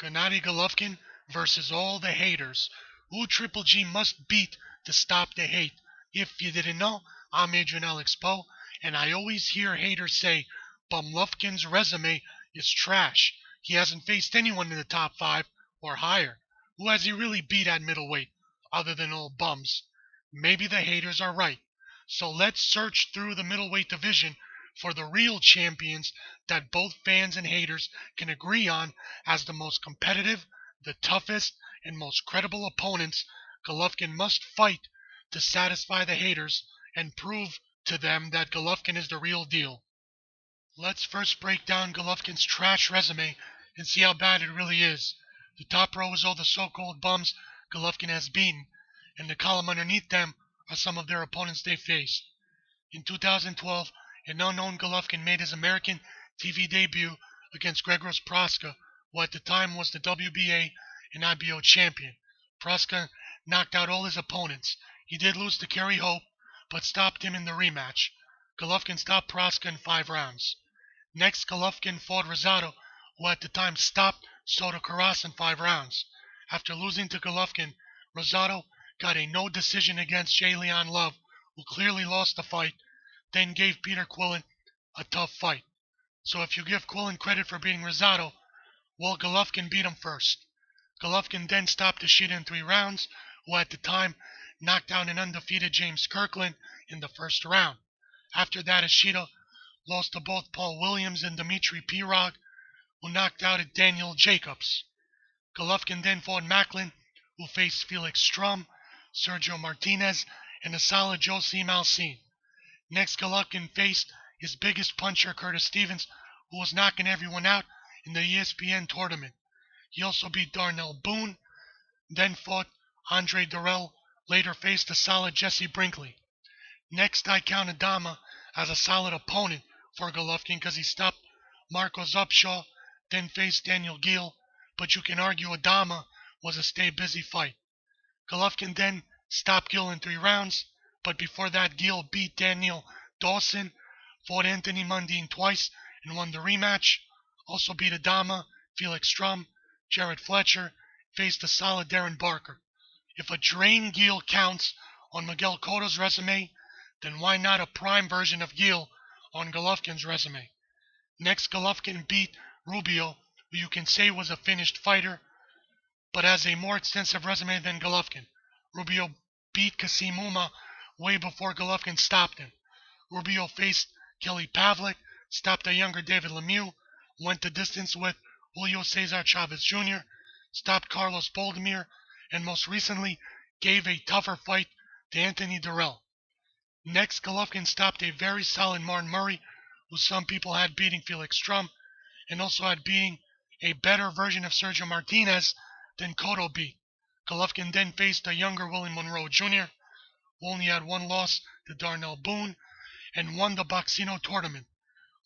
Gennady Golovkin versus all the haters. Who Triple G must beat to stop the hate? If you didn't know, I'm Adrian Alex Poe, and I always hear haters say Bumlovkin's resume is trash. He hasn't faced anyone in the top 5 or higher. Who has he really beat at middleweight, other than old bums? Maybe the haters are right. So let's search through the middleweight division for the real champions that both fans and haters can agree on as the most competitive, the toughest, and most credible opponents Golovkin must fight to satisfy the haters and prove to them that Golovkin is the real deal. Let's first break down Golovkin's trash resume and see how bad it really is. The top row is all the so-called bums Golovkin has beaten, and the column underneath them are some of their opponents they faced. In 2012, an unknown Golovkin made his American TV debut against Grzegorz Proska, who at the time was the WBA and IBO champion. Proska knocked out all his opponents. He did lose to Kerry Hope, but stopped him in the rematch. Golovkin stopped Proska in 5 rounds. Next, Golovkin fought Rosado, who at the time stopped Soto Karass in 5 rounds. After losing to Golovkin, Rosado got a no decision against J. Leon Love, who clearly lost the fight, then gave Peter Quillin a tough fight. So if you give Quillin credit for beating Rosado, well, Golovkin beat him first. Golovkin then stopped Ishida in 3 rounds, who at the time knocked out an undefeated James Kirkland in the first round. After that, Ishida lost to both Paul Williams and Dmitry Pirog, who knocked out Daniel Jacobs. Golovkin then fought Macklin, who faced Felix Strum, Sergio Martinez, and the solid Josie Malcine. Next, Golovkin faced his biggest puncher, Curtis Stevens, who was knocking everyone out in the ESPN tournament. He also beat Darnell Boone, then fought Andre Durrell, later faced the solid Jesse Brinkley. Next, I count Adama as a solid opponent for Golovkin because he stopped Marcos Upshaw, then faced Daniel Gill, but you can argue Adama was a stay busy fight. Golovkin then stopped Gill in 3 rounds, but before that Gill beat Daniel Dawson, fought Anthony Mundine twice and won the rematch, also beat Adama, Felix Strum, Jared Fletcher, faced the solid Darren Barker. If a drain Gill counts on Miguel Cotto's resume, then why not a prime version of Gill on Golovkin's resume? Next, Golovkin beat Rubio, who you can say was a finished fighter, but has a more extensive resume than Golovkin. Rubio beat Kasim Uma way before Golovkin stopped him. Rubio faced Kelly Pavlik, stopped a younger David Lemieux, went the distance with Julio Cesar Chavez Jr., stopped Carlos Boldemir, and most recently gave a tougher fight to Anthony Durrell. Next, Golovkin stopped a very solid Martin Murray, who some people had beating Felix Strum, and also had beating a better version of Sergio Martinez than Cotto beat. Golovkin then faced a younger William Monroe Jr., who only had 1 loss to Darnell Boone, and won the Boxino tournament.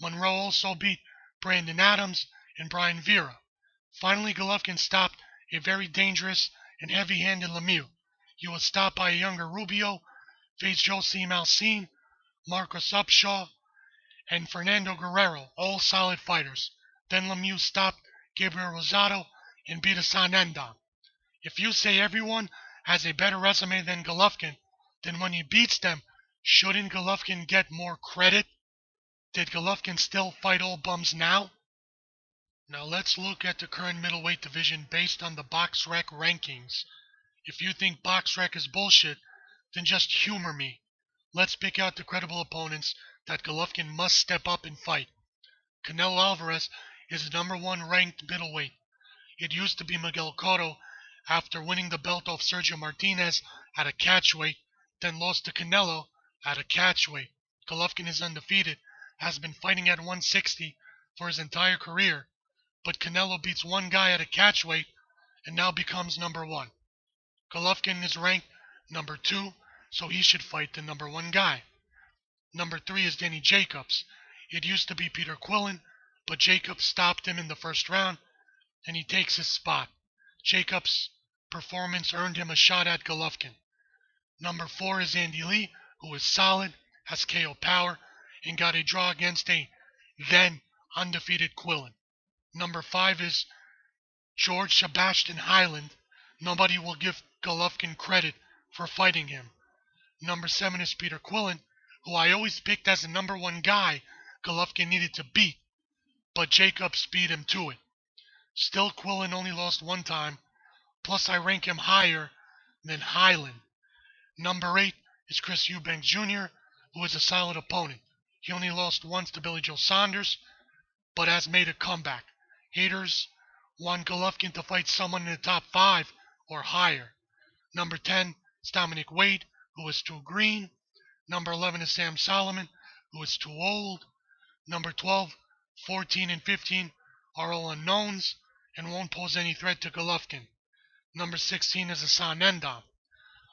Monroe also beat Brandon Adams and Brian Vera. Finally, Golovkin stopped a very dangerous and heavy-handed Lemieux. He was stopped by a younger Rubio, faced Josie Malcine, Marcos Upshaw, and Fernando Guerrero, all solid fighters. Then Lemieux stopped Gabriel Rosado and beat Hassan Endon. If you say everyone has a better resume than Golovkin, then when he beats them, shouldn't Golovkin get more credit? Did Golovkin still fight all bums now? Now let's look at the current middleweight division based on the BoxRec rankings. If you think BoxRec is bullshit, then just humor me. Let's pick out the credible opponents that Golovkin must step up and fight. Canelo Alvarez is the #1 ranked middleweight. It used to be Miguel Cotto after winning the belt off Sergio Martinez at a catchweight, then lost to Canelo at a catchweight. Golovkin is undefeated, has been fighting at 160 for his entire career, but Canelo beats one guy at a catchweight and now becomes #1. Golovkin is ranked #2, so he should fight the #1 guy. #3 is Danny Jacobs. It used to be Peter Quillin, but Jacobs stopped him in the first round, and he takes his spot. Jacobs' performance earned him a shot at Golovkin. #4 is Andy Lee, who is solid, has KO power, and got a draw against a then undefeated Quillin. #5 is George Sebastian Hyland. Nobody will give Golovkin credit for fighting him. Number 7 is Peter Quillen, who I always picked as the number 1 guy Golovkin needed to beat, but Jacobs beat him to it. Still, Quillen only lost 1 time, plus I rank him higher than Hyland. Number 8 is Chris Eubanks Jr., who is a solid opponent. He only lost once to Billy Joe Saunders, but has made a comeback. Haters want Golovkin to fight someone in the top 5 or higher. Number 10 is Dominic Wade, who is too green. Number 11 is Sam Solomon, who is too old. Number 12, 14, and 15 are all unknowns and won't pose any threat to Golovkin. Number 16 is Hassan Endam.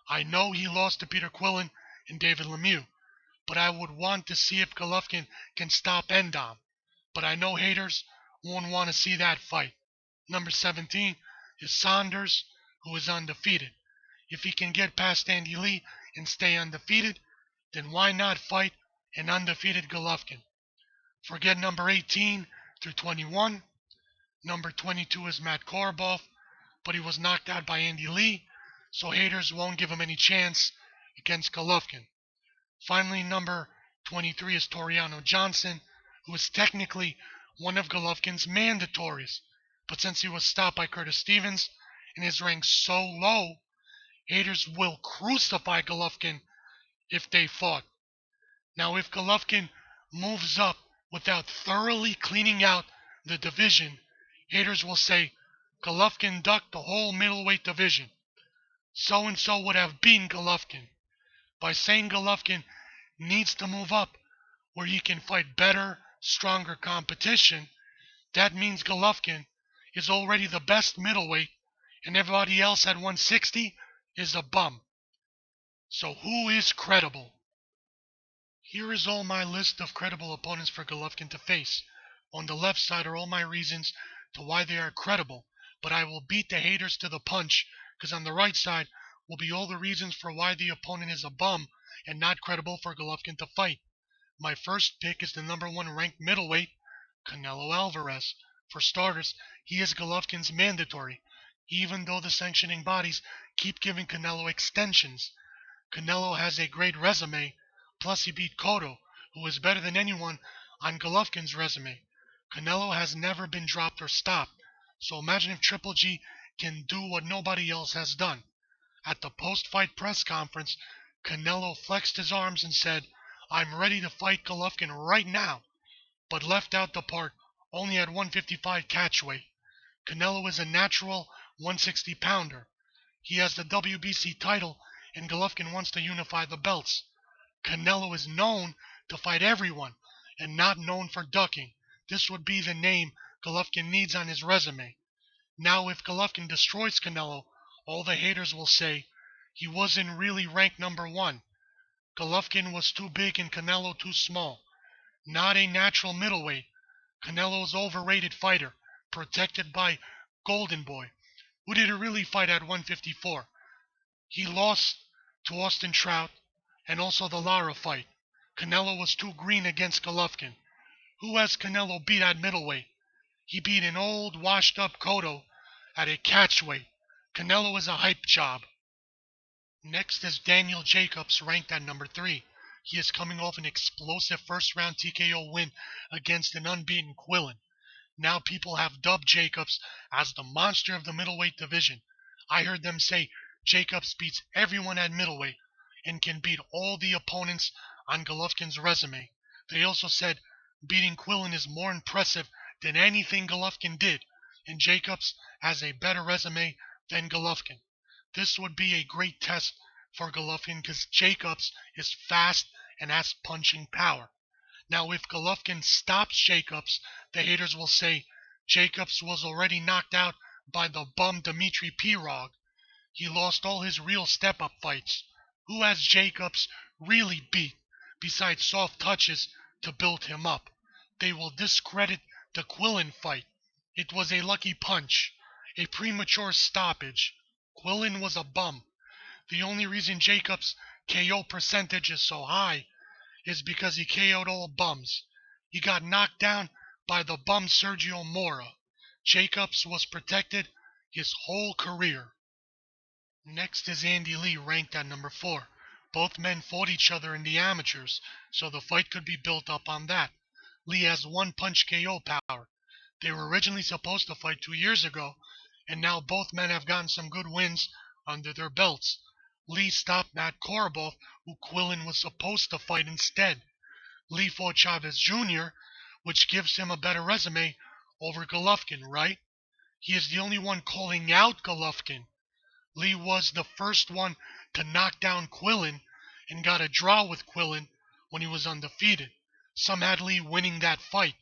I know he lost to Peter Quillen and David Lemieux, but I would want to see if Golovkin can stop Endam. But I know haters won't want to see that fight. Number 17 is Saunders, who is undefeated. If he can get past Andy Lee and stay undefeated, then why not fight an undefeated Golovkin? Forget number 18 through 21. Number 22 is Matt Korobov, but he was knocked out by Andy Lee, so haters won't give him any chance against Golovkin. Finally, number 23 is Toriano Johnson, who is technically one of Golovkin's mandatories, but since he was stopped by Curtis Stevens and his rank so low, haters will crucify Golovkin if they fought. Now, if Golovkin moves up without thoroughly cleaning out the division, haters will say Golovkin ducked the whole middleweight division. So-and-so would have beaten Golovkin. By saying Golovkin needs to move up where he can fight better, stronger competition, that means Golovkin is already the best middleweight and everybody else at 160 is a bum. So who is credible? Here is all my list of credible opponents for Golovkin to face. On the left side are all my reasons to why they are credible, but I will beat the haters to the punch, because on the right side will be all the reasons for why the opponent is a bum and not credible for Golovkin to fight. My first pick is the number 1 ranked middleweight, Canelo Alvarez. For starters, he is Golovkin's mandatory, even though the sanctioning bodies keep giving Canelo extensions. Canelo has a great resume, plus he beat Cotto, who is better than anyone on Golovkin's resume. Canelo has never been dropped or stopped, so imagine if Triple G can do what nobody else has done. At the post-fight press conference, Canelo flexed his arms and said, "I'm ready to fight Golovkin right now," but left out the part only at 155 catchweight. Canelo is a natural 160-pounder. He has the WBC title, and Golovkin wants to unify the belts. Canelo is known to fight everyone, and not known for ducking. This would be the name Golovkin needs on his resume. Now, if Golovkin destroys Canelo, all the haters will say, he wasn't really ranked number 1. Golovkin was too big and Canelo too small. Not a natural middleweight. Canelo's overrated fighter, protected by Golden Boy. Who did he really fight at 154? He lost to Austin Trout and also the Lara fight. Canelo was too green against Golovkin. Who has Canelo beat at middleweight? He beat an old, washed-up Cotto at a catchweight. Canelo is a hype job. Next is Daniel Jacobs, ranked at number 3. He is coming off an explosive first-round TKO win against an unbeaten Quillen. Now people have dubbed Jacobs as the monster of the middleweight division. I heard them say Jacobs beats everyone at middleweight and can beat all the opponents on Golovkin's resume. They also said beating Quillen is more impressive than anything Golovkin did, and Jacobs has a better resume than Golovkin. This would be a great test for Golovkin because Jacobs is fast and has punching power. Now, if Golovkin stops Jacobs, the haters will say Jacobs was already knocked out by the bum Dmitry Pirog. He lost all his real step-up fights. Who has Jacobs really beat, besides soft touches to build him up? They will discredit the Quillen fight. It was a lucky punch, a premature stoppage. Quillen was a bum. The only reason Jacobs' KO percentage is so high is because he KO'd all bums. He got knocked down by the bum Sergio Mora. Jacobs was protected his whole career. Next is Andy Lee, ranked at number 4. Both men fought each other in the amateurs, so the fight could be built up on that. Lee has one punch KO power. They were originally supposed to fight 2 years ago, and now both men have gotten some good wins under their belts. Lee stopped Matt Korobov, who Quillen was supposed to fight instead. Lee fought Chavez Jr., which gives him a better resume over Golovkin, right? He is the only one calling out Golovkin. Lee was the first one to knock down Quillen and got a draw with Quillen when he was undefeated. Some had Lee winning that fight.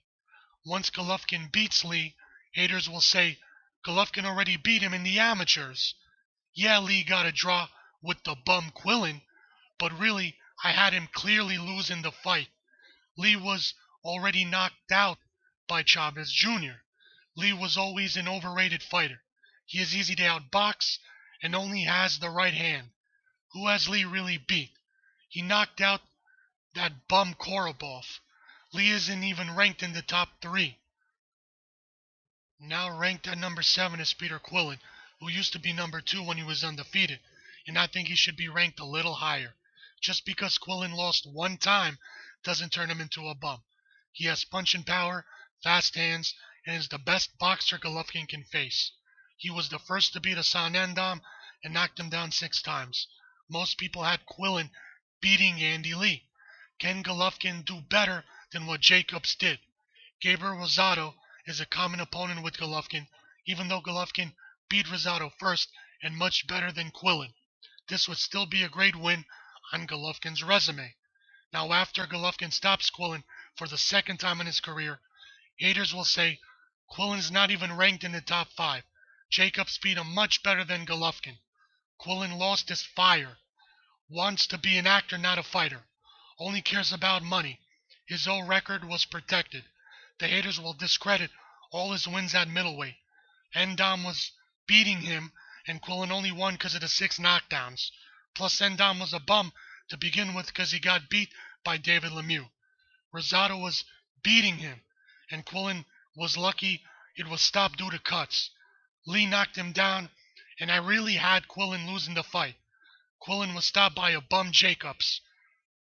Once Golovkin beats Lee, haters will say, Golovkin already beat him in the amateurs. Yeah, Lee got a draw with the bum Quillen, but really, I had him clearly losing the fight. Lee was already knocked out by Chavez Jr. Lee was always an overrated fighter. He is easy to outbox and only has the right hand. Who has Lee really beat? He knocked out that bum Korobov. Lee isn't even ranked in the top 3. Now ranked at number 7 is Peter Quillen, who used to be number 2 when he was undefeated, and I think he should be ranked a little higher. Just because Quillen lost one time doesn't turn him into a bum. He has punching power, fast hands, and is the best boxer Golovkin can face. He was the first to beat Hassan Endam and knocked him down 6 times. Most people had Quillen beating Andy Lee. Can Golovkin do better than what Jacobs did? Gabriel Rosado is a common opponent with Golovkin, even though Golovkin beat Rosado first and much better than Quillen. This would still be a great win on Golovkin's resume. Now after Golovkin stops Quillen for the second time in his career, haters will say Quillen's not even ranked in the top 5. Jacobs beat him much better than Golovkin. Quillen lost his fire. Wants to be an actor, not a fighter. Only cares about money. His own record was protected. The haters will discredit all his wins at middleweight. Endam was beating him, and Quillen only won because of the 6 knockdowns. Plus, Endam was a bum to begin with because he got beat by David Lemieux. Rosado was beating him, and Quillen was lucky it was stopped due to cuts. Lee knocked him down, and I really had Quillen losing the fight. Quillen was stopped by a bum Jacobs.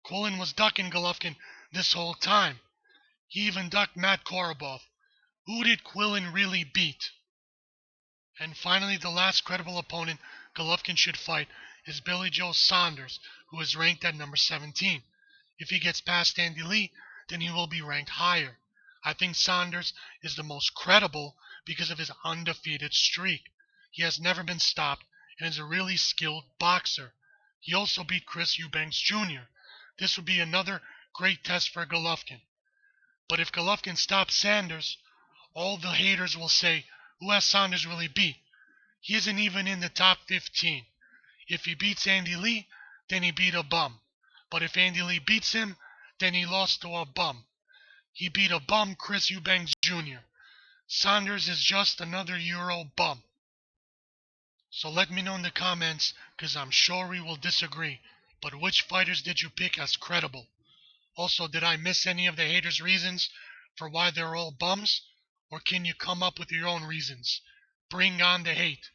Quillen was ducking Golovkin this whole time. He even ducked Matt Korobov. Who did Quillen really beat? And finally, the last credible opponent Golovkin should fight is Billy Joe Saunders, who is ranked at number 17. If he gets past Andy Lee, then he will be ranked higher. I think Saunders is the most credible because of his undefeated streak. He has never been stopped and is a really skilled boxer. He also beat Chris Eubanks Jr. This would be another great test for Golovkin. But if Golovkin stops Saunders, all the haters will say, who has Saunders really beat? He isn't even in the top 15. If he beats Andy Lee, then he beat a bum. But if Andy Lee beats him, then he lost to a bum. He beat a bum Chris Eubanks Jr. Saunders is just another Euro bum. So let me know in the comments, because I'm sure we will disagree. But which fighters did you pick as credible? Also, did I miss any of the haters' reasons for why they're all bums? Or can you come up with your own reasons? Bring on the hate.